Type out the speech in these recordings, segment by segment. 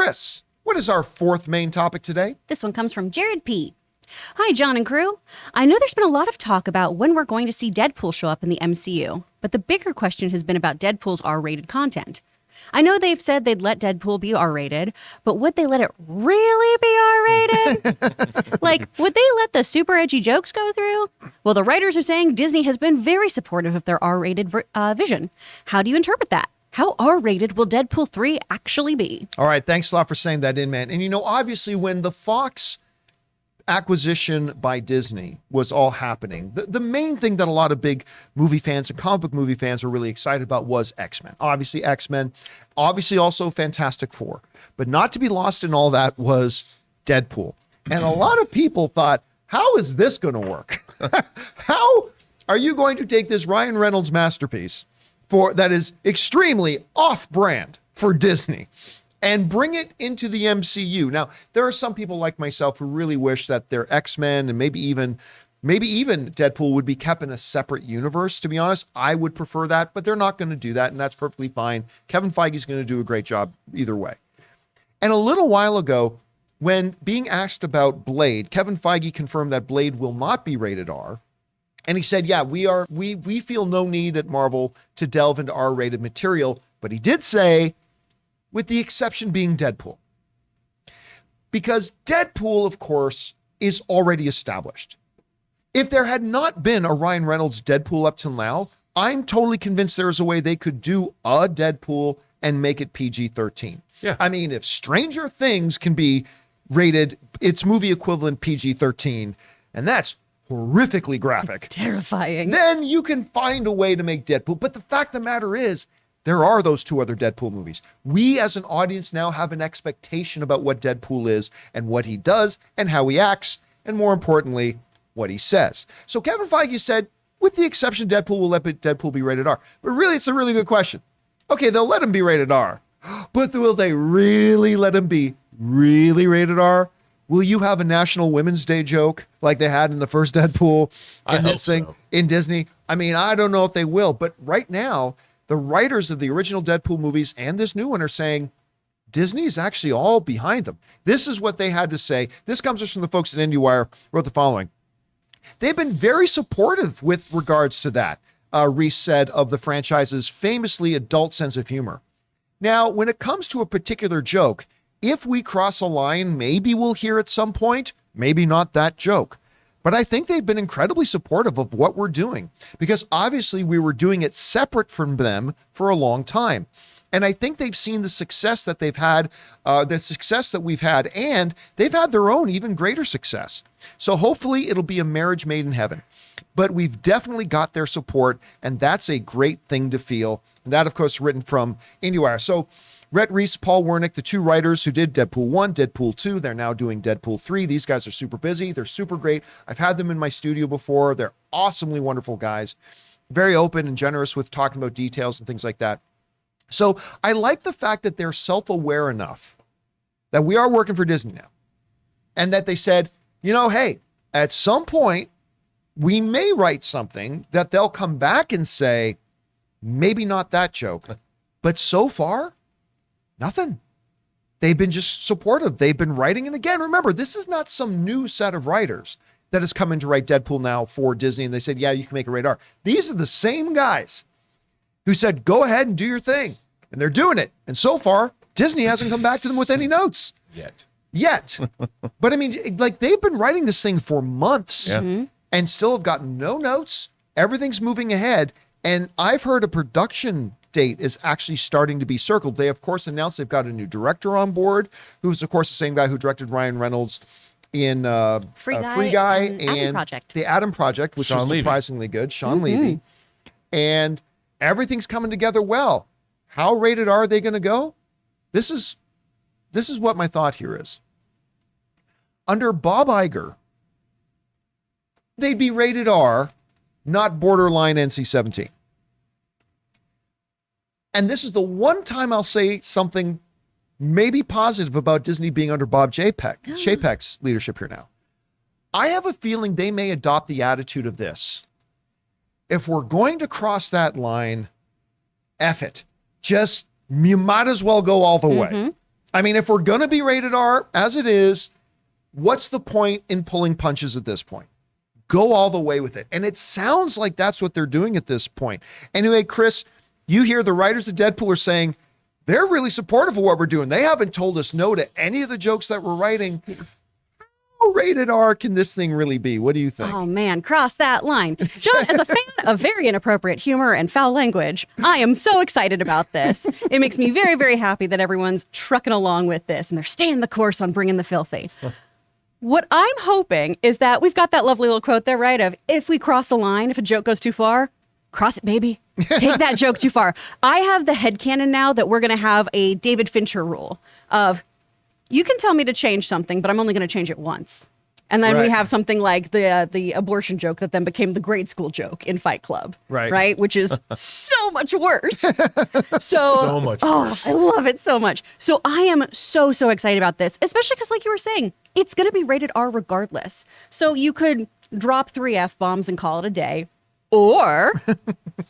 Chris, what is our fourth main topic today? This one comes from Jared P. Hi, John and crew. I know there's been a lot of talk about when we're going to see Deadpool show up in the MCU, but the bigger question has been about Deadpool's R-rated content. I know they've said they'd let Deadpool be R-rated, but would they let it really be R-rated? Like, would they let the super edgy jokes go through? Well, the writers are saying Disney has been very supportive of their R-rated vision. How do you interpret that? How R-rated will Deadpool 3 actually be? All right, thanks a lot for saying that in, man. And obviously when the Fox acquisition by Disney was all happening, the main thing that a lot of big movie fans and comic book movie fans were really excited about was X-Men. Obviously X-Men, obviously also Fantastic Four. But not to be lost in all that was Deadpool. And a lot of people thought, how is this going to work? How are you going to take this Ryan Reynolds masterpiece that is extremely off-brand for Disney and bring it into the MCU? Now, there are some people like myself who really wish that their X-Men and maybe even Deadpool would be kept in a separate universe. To be honest, I would prefer that, but they're not going to do that, and that's perfectly fine. Kevin Feige is going to do a great job either way. And a little while ago, when being asked about Blade, Kevin Feige confirmed that Blade will not be rated R. And he said, yeah, we feel no need at Marvel to delve into R-rated material. But he did say, with the exception being Deadpool. Because Deadpool, of course, is already established. If there had not been a Ryan Reynolds Deadpool up till now, I'm totally convinced there's a way they could do a Deadpool and make it PG-13. Yeah. I mean, if Stranger Things can be rated its movie equivalent PG-13, and that's horrifically graphic. It's terrifying. Then you can find a way to make Deadpool. But the fact of the matter is, there are those two other Deadpool movies. We as an audience now have an expectation about what Deadpool is and what he does and how he acts, and more importantly, what he says. So Kevin Feige said, with the exception Deadpool, will let Deadpool be rated R. But really, it's a really good question. Okay, they'll let him be rated R. But will they really let him be really rated R? Will you have a National Women's Day joke like they had in the first Deadpool in this thing in Disney? I mean, I don't know if they will, but right now, the writers of the original Deadpool movies and this new one are saying Disney is actually all behind them. This is what they had to say. This comes from the folks at IndieWire, wrote the following. They've been very supportive with regards to that, Reese said of the franchise's famously adult sense of humor. Now, when it comes to a particular joke, if we cross a line, maybe we'll hear at some point, maybe not that joke. But I think they've been incredibly supportive of what we're doing because obviously we were doing it separate from them for a long time. And I think they've seen the success that they've had, the success that we've had, and they've had their own even greater success. So hopefully it'll be a marriage made in heaven. But we've definitely got their support, and that's a great thing to feel. And that, of course, written from IndieWire. So Rhett Reese, Paul Wernick, the two writers who did Deadpool 1, Deadpool 2, they're now doing Deadpool 3. These guys are super busy. They're super great. I've had them in my studio before. They're awesomely wonderful guys. Very open and generous with talking about details and things like that. So I like the fact that they're self-aware enough that we are working for Disney now. And that they said, hey, at some point, we may write something that they'll come back and say, maybe not that joke. But so far, nothing. They've been just supportive. They've been writing. And again, remember, this is not some new set of writers that has come in to write Deadpool now for Disney. And they said, yeah, you can make a rated R. These are the same guys who said, go ahead and do your thing. And they're doing it. And so far, Disney hasn't come back to them with any notes. Yet. But I mean, like they've been writing this thing for months and still have gotten no notes. Everything's moving ahead. And I've heard a production date is actually starting to be circled. They, of course, announced they've got a new director on board, who's, of course, the same guy who directed Ryan Reynolds in Free Guy and The Adam Project, which was surprisingly good, Sean Levy. And everything's coming together well. How rated are they going to go? This is what my thought here is. Under Bob Iger, they'd be rated R, not borderline NC-17. And this is the one time I'll say something maybe positive about Disney being under Bob Chapek's leadership here now. I have a feeling they may adopt the attitude of this. If we're going to cross that line, F it. You might as well go all the way. I mean, if we're going to be rated R as it is, what's the point in pulling punches at this point? Go all the way with it. And it sounds like that's what they're doing at this point. Anyway, Chris, you hear the writers of Deadpool are saying they're really supportive of what we're doing. They haven't told us no to any of the jokes that we're writing. How rated R can this thing really be? What do you think? Oh man, cross that line. John, as a fan of very inappropriate humor and foul language, I am so excited about this. It makes me very, very happy that everyone's trucking along with this and they're staying the course on bringing the filthy. What I'm hoping is that we've got that lovely little quote there, right? Of if we cross a line, if a joke goes too far, cross it, baby. Take that joke too far. I have the headcanon now that we're going to have a David Fincher rule of you can tell me to change something, but I'm only going to change it once. And then we have something like the abortion joke that then became the grade school joke in Fight Club. Right? Which is so much worse. So much worse. I love it so much. So I am so, so excited about this, especially because like you were saying, it's going to be rated R regardless. So you could drop 3 F-bombs and call it a day, or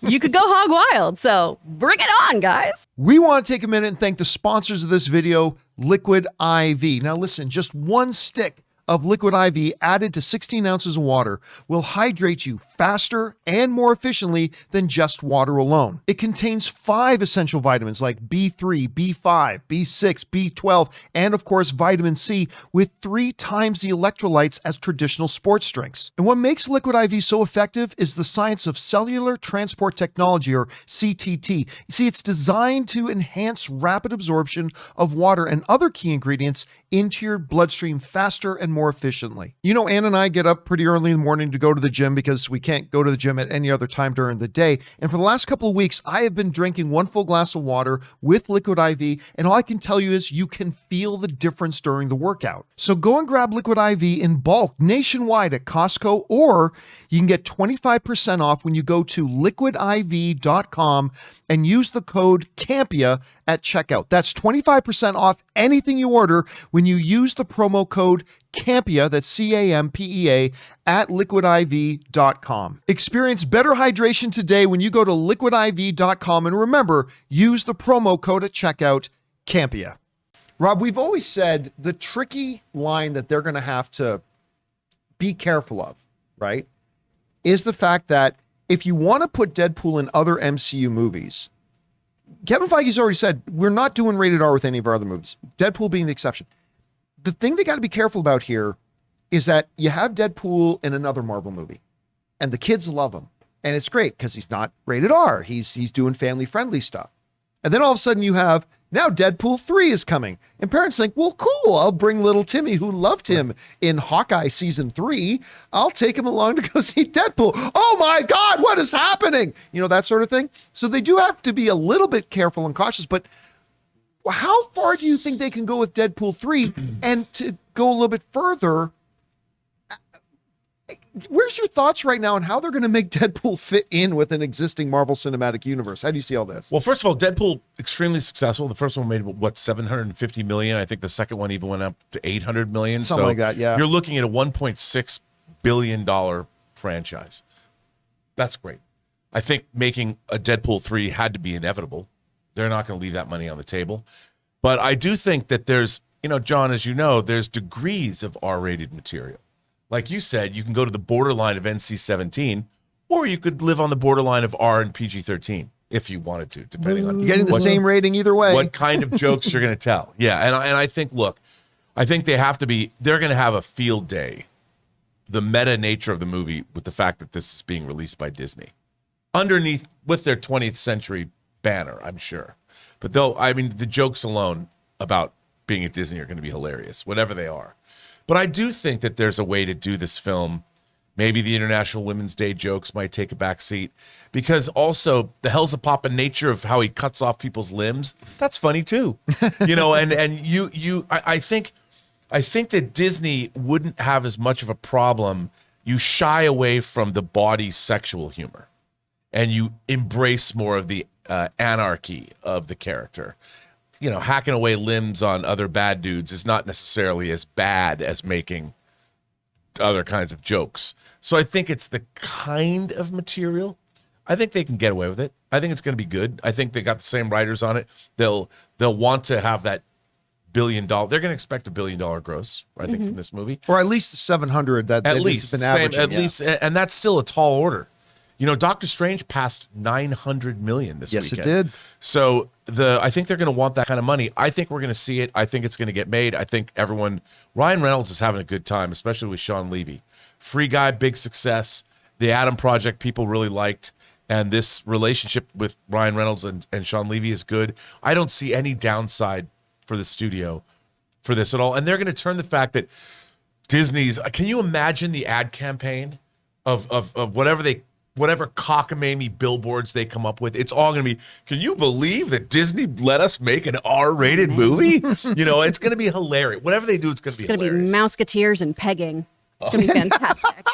you could go hog wild. So bring it on, guys. We want to take a minute and thank the sponsors of this video, Liquid IV. Now listen, just 1 stick of Liquid IV added to 16 ounces of water will hydrate you faster and more efficiently than just water alone. It contains 5 essential vitamins like B3, B5, B6, B12, and of course vitamin C with 3 times the electrolytes as traditional sports drinks. And what makes Liquid IV so effective is the science of cellular transport technology, or CTT. You see, it's designed to enhance rapid absorption of water and other key ingredients into your bloodstream faster and more efficiently. You know, Ann and I get up pretty early in the morning to go to the gym because we can't go to the gym at any other time during the day. And for the last couple of weeks, I have been drinking 1 full glass of water with Liquid IV. And all I can tell you is you can feel the difference during the workout. So go and grab Liquid IV in bulk nationwide at Costco, or you can get 25% off when you go to liquidiv.com and use the code Campea at checkout. That's 25% off anything you order when you use the promo code Campea, that's Campea, at liquidiv.com. Experience better hydration today when you go to liquidiv.com, and remember, use the promo code at checkout, Campea. Rob, we've always said the tricky line that they're going to have to be careful of, right, is the fact that if you want to put Deadpool in other MCU movies, Kevin Feige's already said, we're not doing rated R with any of our other movies, Deadpool being the exception. The thing they got to be careful about here is that you have Deadpool in another Marvel movie and the kids love him. And it's great because he's not rated R. He's doing family friendly stuff. And then all of a sudden you have now Deadpool 3 is coming. And parents think, well, cool. I'll bring little Timmy, who loved him in Hawkeye season 3. I'll take him along to go see Deadpool. Oh my God, what is happening? You know, that sort of thing. So they do have to be a little bit careful and cautious, but how far do you think they can go with Deadpool 3? And to go a little bit further, where's your thoughts right now on how they're going to make Deadpool fit in with an existing Marvel Cinematic Universe? How do you see all this? Well, first of all, Deadpool, extremely successful. The first one made, what, 750 million? I think the second one even went up to 800 million. Something like that, yeah. You're looking at a $1.6 billion franchise. That's great. I think making a Deadpool 3 had to be inevitable. They're not going to leave that money on the table. But I do think that there's, you know, John, as you know, there's degrees of R-rated material. Like you said, you can go to the borderline of NC-17, or you could live on the borderline of R and PG-13 if you wanted to, depending on you're getting the same rating either way. What kind of jokes you're going to tell. Yeah, and I think, look, I think they're going to have a field day, the meta nature of the movie with the fact that this is being released by Disney. Underneath, with their 20th century banner, I'm sure. But the jokes alone about being at Disney are going to be hilarious, whatever they are. But I do think that there's a way to do this film. Maybe the International Women's Day jokes might take a back seat, because also the hell's a poppin' nature of how he cuts off people's limbs. That's funny too, you know. I think that Disney wouldn't have as much of a problem. You shy away from the bawdy sexual humor, and you embrace more of the anarchy of the character. You know, hacking away limbs on other bad dudes is not necessarily as bad as making other kinds of jokes. So I think it's the kind of material. I think they can get away with it. I think it's going to be good. I think they got the same writers on it. They'll want to have that billion. They're going to expect $1 billion gross, I think, from this movie. Or at least the 700 that At it's least, been same, averaging. at least, and that's still a tall order. You know, Doctor Strange passed 900 million this Yes, weekend. it did. So I think they're going to want that kind of money. I think we're going to see it. I think it's going to get made. I think Ryan Reynolds is having a good time, especially with Sean Levy. Free Guy, big success. The Adam Project, people really liked. And this relationship with Ryan Reynolds and Sean Levy is good. I don't see any downside for the studio for this at all. And they're going to turn the fact that Disney's, can you imagine the ad campaign of whatever cockamamie billboards they come up with? It's all going to be, can you believe that Disney let us make an R-rated movie? You know, it's going to be hilarious. Whatever they do, it's going to be It's going to be hilarious. Mouseketeers and pegging. It's going to be fantastic.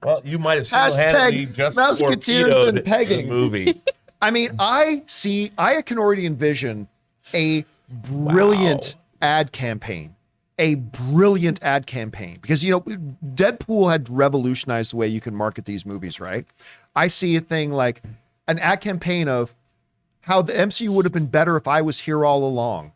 Well, you might have single-handedly just Mouseketeers torpedoed and pegging. the movie. I mean, I can already envision a brilliant ad campaign. A brilliant ad campaign. Because, you know, Deadpool had revolutionized the way you can market these movies, right? I see a thing like an ad campaign of how the MCU would have been better if I was here all along.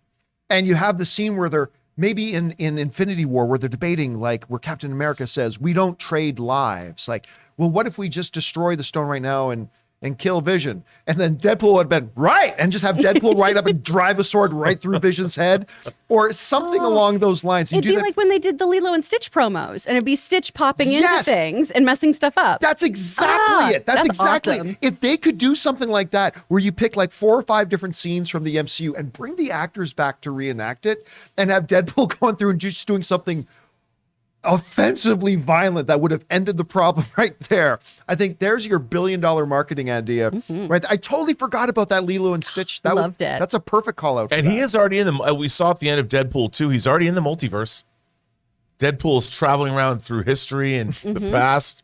And you have the scene where they're maybe in Infinity War where they're debating, like where Captain America says, we don't trade lives. Like, well, what if we just destroy the stone right now and kill Vision? And then Deadpool would have been right and just have Deadpool right up and drive a sword right through Vision's head or something along those lines. You It'd be like when they did the Lilo and Stitch promos, and it'd be Stitch popping into things and messing stuff up. That's exactly it. That's exactly awesome. it. If they could do something like that, where you pick like 4 or 5 different scenes from the MCU and bring the actors back to reenact it, and have Deadpool going through and just doing something offensively violent that would have ended the problem right there. I think there's your $1 billion marketing idea. Right? I totally forgot about that Lilo and Stitch. Loved it. That's a perfect call out. And he is already in the, we saw at the end of Deadpool 2, he's already in the multiverse. Deadpool's traveling around through history and the past.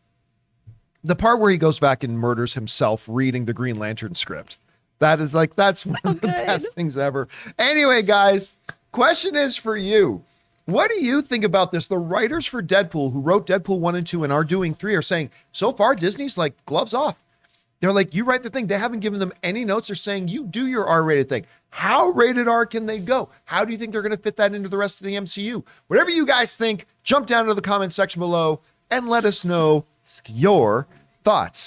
The part where he goes back and murders himself reading the Green Lantern script. That's one of the best things ever. Anyway, guys, question is for you. What do you think about this? The writers for Deadpool who wrote Deadpool 1 and 2 and are doing 3 are saying, so far, Disney's like, gloves off. They're like, you write the thing. They haven't given them any notes. They're saying, you do your R-rated thing. How rated R can they go? How do you think they're going to fit that into the rest of the MCU? Whatever you guys think, jump down to the comment section below and let us know your thoughts.